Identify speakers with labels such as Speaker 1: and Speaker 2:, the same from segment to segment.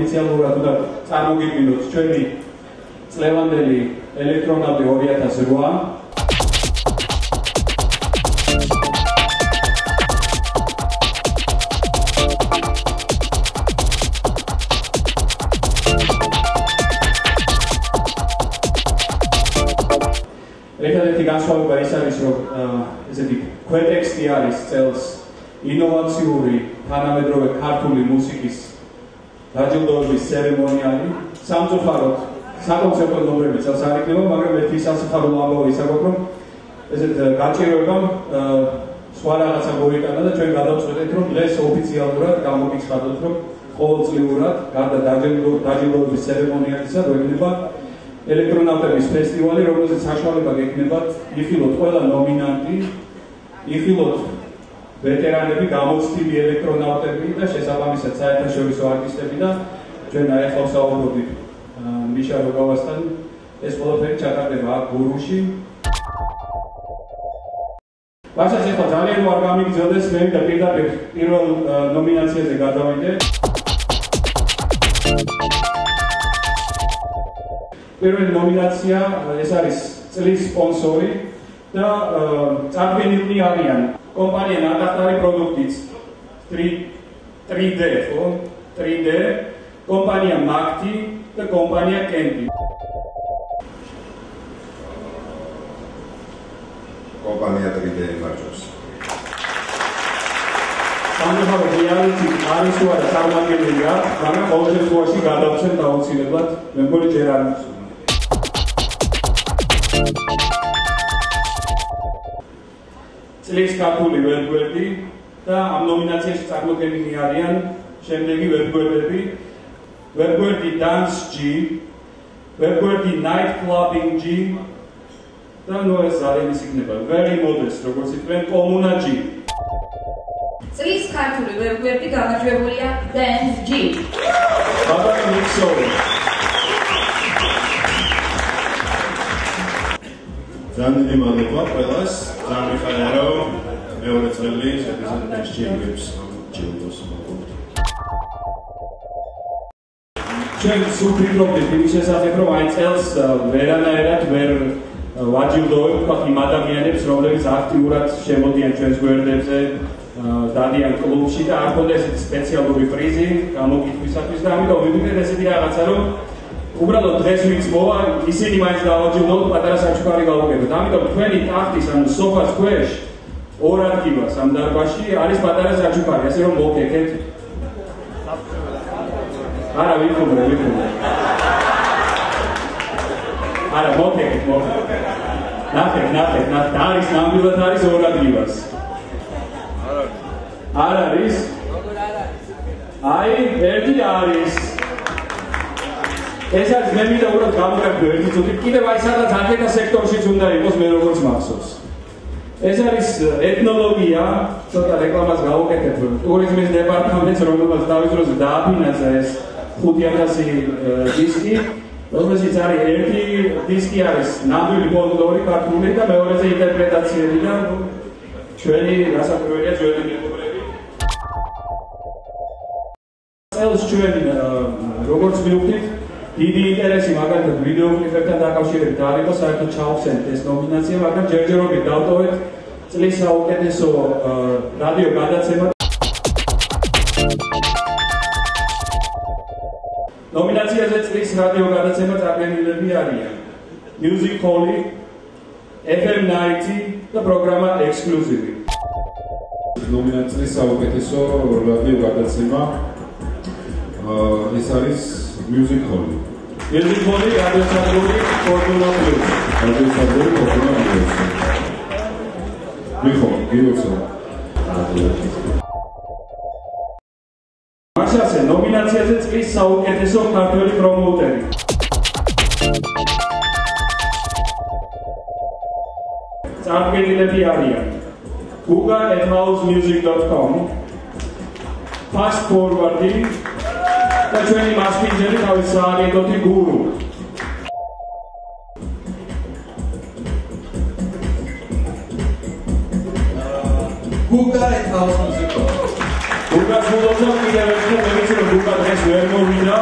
Speaker 1: ოფიციალურად უნდა წარმოგიდგინოთ ჩვენი წლევანდელი ელექტრონავტი 2008. ერთადერთი განსხვავება ის არის, რომ ესეთი ქვეტექსტი არის წელს ინოვაციური თანამედროვე ქართული მუსიკის დაჯილდოების ცერემონიალი. სამწუხაროდ საკონცერტო ნომრები წელს არ იქნება, მაგრამ ერთი სასახარულო ამბავი ის აქვს, რომ ესეთ გაჭირვებამ სხვა რაღაცა მოიტანა და ჩვენ გადავწყვეტეთ, რომ დღეს ოფიციალურად გამოგიცხადოთ, რომ ყოველწლიურად გარდა დაჯილდოების ცერემონიალისა იქნება ელექტრონავტების ფესტივალი, რომელზეც საშუალება გექნებათ იხილოთ ყველა ნომინანტი, იხილოთ ვეტერანები, გამოცდილი ელექტრონავტები და შესაბამისად საერთაშორისო არტისტები და ჩვენ ახლა ვსაუბრობთ მიშა როგავასთან. ეს ყველაფერი ჩატარდება აქ გურუში. ვასაც ახლა ძალიან არ გამიგრძელდეს, მე და პირდაპირ პირველ ნომინაციაზე გადავიდე. პირველი ნომინაცია ეს არის წლის სპონსორი და წარდგენილნი არიან კომპანია ნატახტარი პროდუქტიც 3D, ხო? 3D, კომპანია მაგთი და კომპანია კენტი.
Speaker 2: კომპანია 3D იმარჯვებს.
Speaker 1: სამწუხაროდ რეალიტი არის თუ არა წარმატებულია, მაგრამ ყოველ შემთხვევაში გადავცემ აუცილებლად, მე მგონი ჯერ არ მის. წლის ქართული ვებგვერდი და ამ ნომინაციაში წარმოდგენილნი არიან შემდეგი ვებგვერდები: ვებგვერდი Dance G, ვებგვერდი Night Clubbing G და ნუ ეს ძალიან ის იქნება Very Modest, როგორც ითვლიან Comuna G.
Speaker 3: წლის ქართული ვებგვერდი გამარჯვებულია Dance G.
Speaker 1: ბაბაკ ნიქსოვი.
Speaker 4: ძალიან დიდი მადლობა ყველას. ძალიან მიხარია რომ მეორე წელი Dance G იგებს ჯილდოს მოგოთ.
Speaker 1: ჩვენ სუფრიდობთ იმის შესახებ, რომ აი წელს ვერანაირად ვერ ვაჯილდოვებთ თქვა იმ ადამიანებს, რომლებიც აქტიურად შემოდიან ჩვენს გვერდებზე, დადიან კლუბში და არ ქონდა ესეთი სპეციალური პრიზი გამოგითხვისათვის და ამიტომ ვიმიგრეთ ესეთი რაღაცა, რომ უბრალოდ დღეს ვინც მოვა, ისინი მაინც დავაჯილდოთ, პატარა საჩუქარი გავუკეთოთ. ამიტომ თქვენი ტახტის ან სოფას ქვეშ ორ ადგილას ამ დარბაზში არის პატარა საჩუქარი, ასე რომ მოგეკეთ. არა, ვიქუმრე. არა, მოგეკეთ. ნახეთ, არის ნამდვილად არის ორ ადგილას. არ არის? აი, ერთი არის. ეს არის მე მინდა უბრალოდ გამოგაგდო ერთი წუთი. კიდევ აი სადაც აკეთა სექტორშიც უნდა იყოს მე როგორც მახსოვს. ეს არის ეთნოლოგია, ცოტა რეკლამას გავუკეთებ ტურიზმის დეპარტამენტს, რომელსაც თავის დროზე დააფინანსა ეს 5000 დისკი, რომელშიც არის ერთი დისკი არის ნამდვილი ფოლკლორი ქართული და მეორეზე ინტერპრეტაციები და ჩვენი გასაკვირველია ჩვენი მეგობრები. წელს ჩვენ როგორც მივხვდით, დიდი ინტერესი მაგალითად ვიდეო კლიპებთან დაკავშირებით არ იყო, საერთოდ ჩავხსენთ ეს ნომინაცია, მაგრამ ჯერჯერობით დავტოვეთ წლის საუკეთესო რადიო გადაცემა. ნომინაციაზე წლის რადიო გადაცემა წარდგენილები არიან Music Hall, FM 90 და პროგრამა Exclusive.
Speaker 5: ნომინაციის საუკეთესო რადიო გადაცემა ეს არის Music Hall.
Speaker 1: Music Hall რადიოსადგური Fortuna Plus.
Speaker 5: რადიოსადგური Fortuna Plus. მიხო, გიოცო.
Speaker 1: მაშასე ნომინაციაზე წლის საუკეთესო ქართველი პრომოუტერი. წარდგენილები არიან guga@housemusic.com, Fast Forwarding და ჩვენი მასპინძელი თავის სააგენტოთი გურუ.
Speaker 6: guga@housemusic.com.
Speaker 1: გუგას მულოცა კიდევ ერთხელ მეგეცი რომ გუგა დღეს ვერ მოვიდა,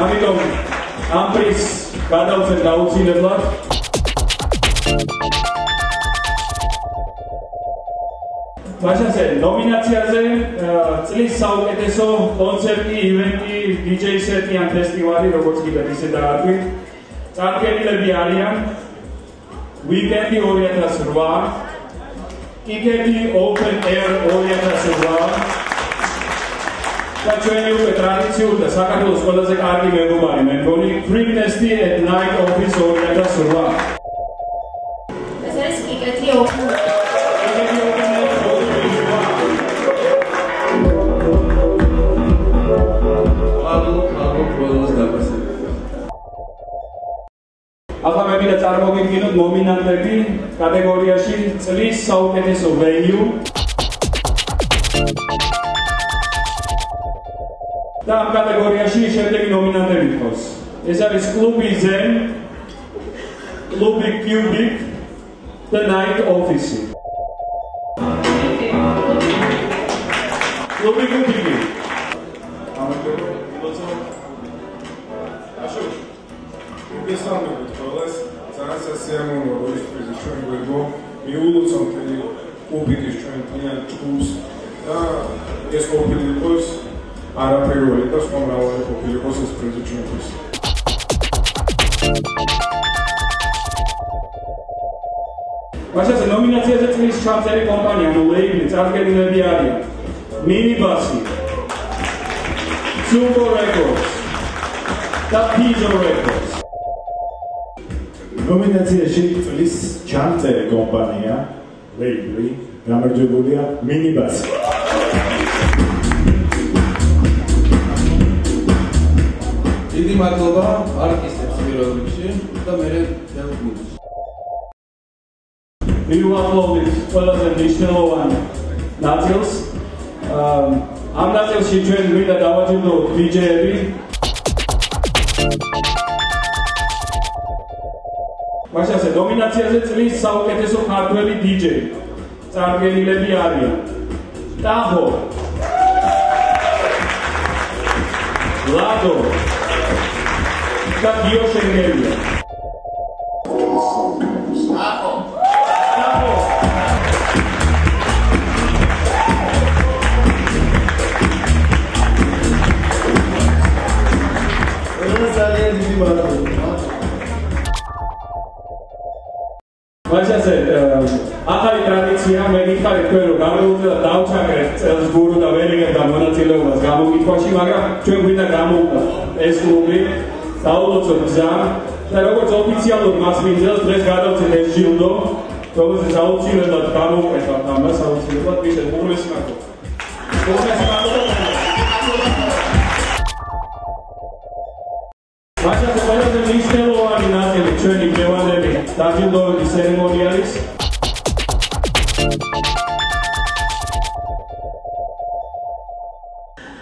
Speaker 1: ამიტომ ამ პრიზს გადავწერ დაუცილებლად. მაშასე ნომინაციაზე წლის საუკეთესო კონცერტი, ივენტი, DJ სეტი ან ფესტივალი, როგორც კიდევ ისე დაარქვით. წარდგენილები არიან Weekend 2008, Iketi Open Air 2008 და ჩვენი უკვე ტრადიციული და საქართველოს ყველაზე კარგი მეგობარი მე მგონი Freakness-ი at Night Office 2008.
Speaker 3: ეს არის Iketi Open ახლა მე მინდა წარმოგიდგინოთ ნომინანტები კატეგორიაში წლის საუკეთესო venue და ამ კატეგორიაში შემდეგი ნომინანტები გყავს. ეს არის კლუბი Zen, კლუბი Cubic და Night Office. კლუბი Cubic.
Speaker 5: გესალმებით ყველას, ძალიან სასიამოვნოა რომ ის პრიზი ჩვენ გვერდო მიულოცავ მთელი კუბიკის ჩვენ მთლიან ჯგუფს და ეს ყოფილიყოს არაფერველი და სხვა მრავალი ყოფილიყოს ეს პრიზი ჩვენთვის.
Speaker 1: მაშასე ნომინაციაზე წლის ჩამწერი კომპანია, ანუ ლეიბლი წარდგენილები არიან Minibasi, Zumbo Records და Pizzo Records.
Speaker 7: ნომინაციაში წლის ჩამწერი კომპანია, ლეიბლი, გამარჯვებულია Minibasi.
Speaker 6: დიდი მადლობა არტისტებს პირველ რიგში და მერე მთელ გუნდს.
Speaker 1: მივუახლოვდით ყველაზე მნიშვნელოვან ნაწილს. ამ ნაწილში ჩვენ გვინდა დავაჯილდოთ DJ-ები. მაშასე ნომინაციაზე წლის საუკეთესო ქართველი DJ. წარდგენილები არიან ტაბო, ლადო და გიო შენგელია. მაშასე ახალი ტრადიცია მე გითხარით თქვენ რომ გამოვიდა დავჩაგრეთ წელს გურუ და ვერ იღებდა მონაწილეობას გამოკითხვაში, მაგრამ ჩვენ გვინდა გამოვიდა ეს კლუბი, დაულოცოთ გზა და როგორც ოფიციალურ მასპინძელს დღეს გადავწეთ ეს ჯილდო, რომელზეც აუცილებლად გამოვკეთავთ ამას, აუცილებლად მისცეთ უღრესი მადლობა. მაშასე ყველაზე მნიშვნელოვანი ნაწილი ჩვენი გევანდები დაჯილდოების ცერემონია არის.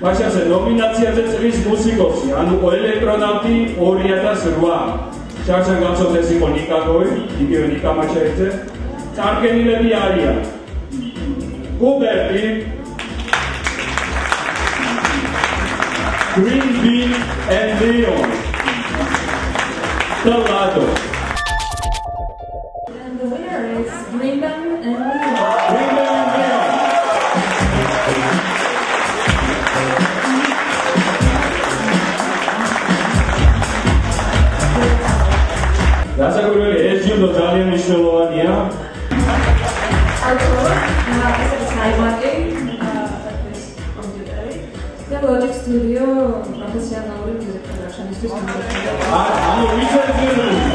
Speaker 1: მაშასე ნომინაციაზე წლის მუსიკოსი, ანუ ელექტრონავტი 2008. შარშან გამწოთ ეს იყო ნიკაკოვი, იგივე ნიკა მაჩაიძე. წარდგენილები არიან გუბერტი, Green Bean and Leon. The Lado.
Speaker 3: And the winner is Green Bean and Leon.
Speaker 1: Green Bean and Leon. დასაკვირველი ეს ჯილდო ძალიან მნიშვნელოვანია.
Speaker 3: Our tour, this is Hi Martin.
Speaker 8: სტუდიო პროფესიონალური მუსიკა შენისთვის.
Speaker 3: ანუ ვისაც